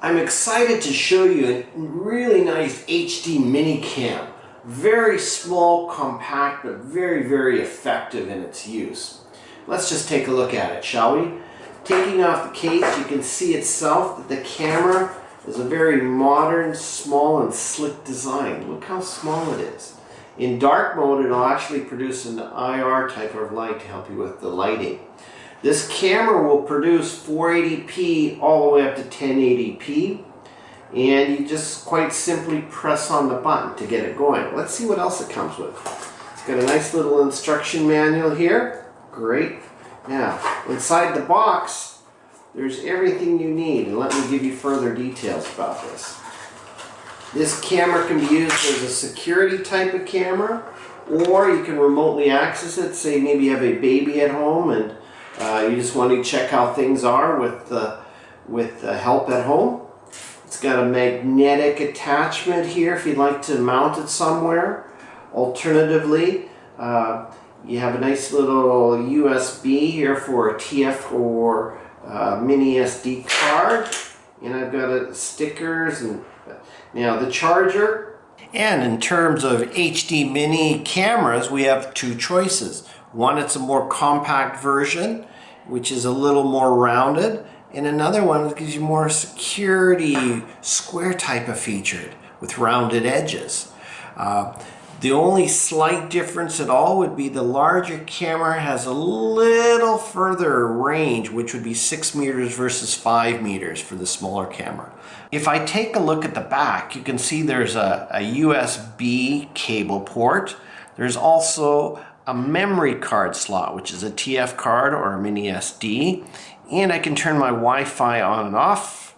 I'm excited to show you a really nice HD mini cam. Very small, compact, but very effective in its use. Let's just take a look at it, shall we? Taking off the case, you can see itself that the camera is a very modern, small, and slick design. Look how small it is. In dark mode, it'll actually produce an IR type of light to help you with the lighting. This camera will produce 480p all the way up to 1080p, and you just quite simply press on the button to get it going. Let's see what else it comes with. It's got a nice little instruction manual here. Great. Now, inside the box, there's everything you need, and let me give you further details about this. This camera can be used as a security type of camera, or you can remotely access it. Say maybe you have a baby at home and you just want to check how things are with help at home. It's got a magnetic attachment here if you'd like to mount it somewhere. Alternatively, you have a nice little USB here for a TF or mini SD card. And I've got stickers and now the charger. And in terms of HD mini cameras, we have two choices. One, it's a more compact version, which is a little more rounded, and another one that gives you more security, square type of featured with rounded edges. The only slight difference at all would be the larger camera has a little further range, which would be 6 meters versus 5 meters for the smaller camera. If I take a look at the back, you can see there's a USB cable port. There's also a memory card slot, which is a TF card or a mini SD, and I can turn my Wi-Fi on and off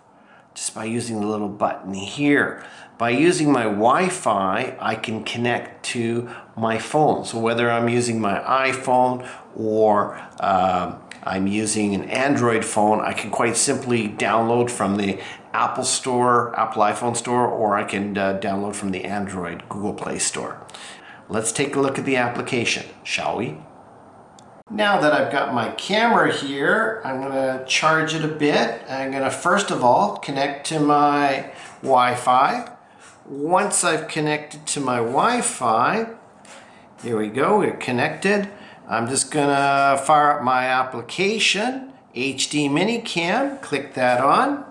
just by using the little button here. By using my Wi-Fi, I can connect to my phone. So whether I'm using my iPhone or I'm using an Android phone, I can quite simply download from the Apple Store, Apple iPhone Store, or I can download from the Android Google Play Store. Let's take a look at the application, shall we? Now that I've got my camera here, I'm going to charge it a bit. I'm going to first of all connect to my Wi-Fi. Once I've connected to my Wi-Fi, here we go, we're connected. I'm just going to fire up my application, HD Minicam, click that on.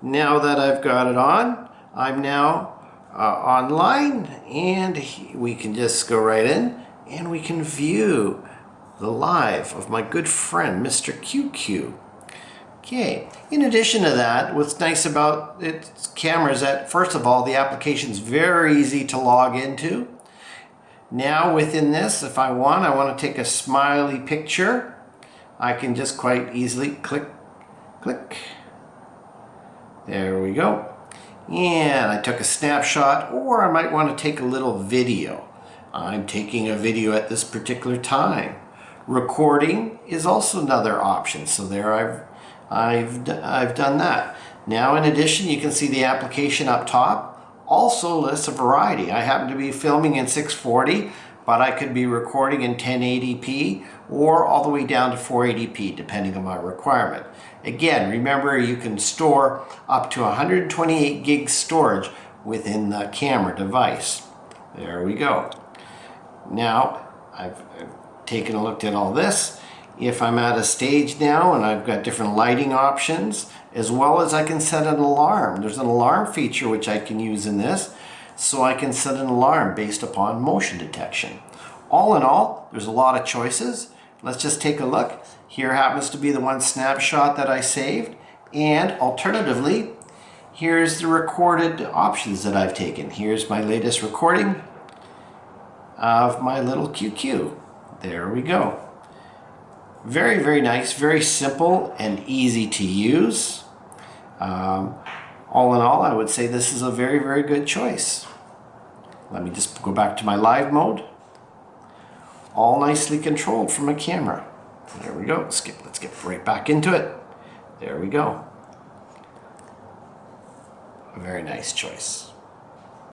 Now that I've got it on, I'm now online, and we can just go right in and we can view the live of my good friend Mr. QQ. Okay, in addition to that, what's nice about its camera is that first of all the application is very easy to log into. Now within this, if I want to take a smiley picture, I can just quite easily click. There we go. And I took a snapshot, or I might want to take a little video. I'm taking a video at this particular time. Recording is also another option. So there I've done that. Now in addition, you can see the application up top also lists a variety. I happen to be filming in 640, but I could be recording in 1080p or all the way down to 480p depending on my requirement. Again, remember you can store up to 128 gig storage within the camera device. There we go. Now I've taken a look at all this. If I'm at a stage now and I've got different lighting options, as well as I can set an alarm. There's an alarm feature which I can use in this, so I can set an alarm based upon motion detection. All in all, there's a lot of choices. Let's just take a look. Here happens to be the one snapshot that I saved, and alternatively, here's the recorded options that I've taken. Here's my latest recording of my little QQ. There we go. Very nice, very simple and easy to use. All in all, I would say this is a very good choice. Let me just go back to my live mode. All nicely controlled from a camera. There we go. Let's get right back into it. There we go. A very nice choice.